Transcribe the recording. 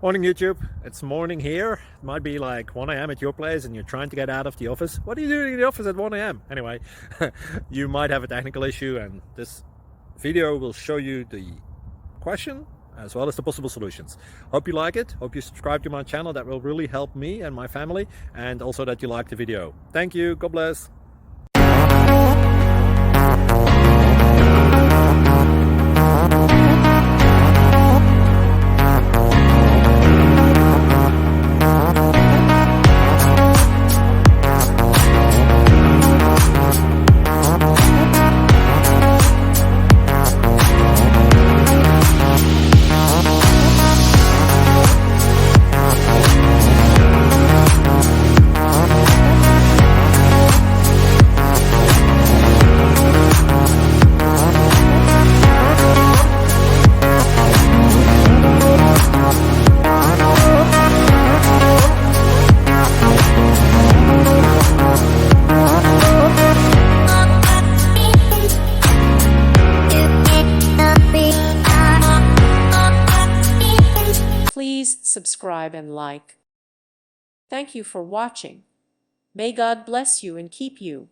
Morning YouTube, it's morning here. It might be like 1 a.m. at your place and you're trying to get out of the office. What are you doing in the office at 1 a.m.? Anyway, you might have a technical issue and this video will show you the question as well as the possible solutions. Hope you like it, hope you subscribe to my channel. That will really help me and my family, and also that you like the video. Thank you, God bless. Please subscribe and like. Thank you for watching. May God bless you and keep you.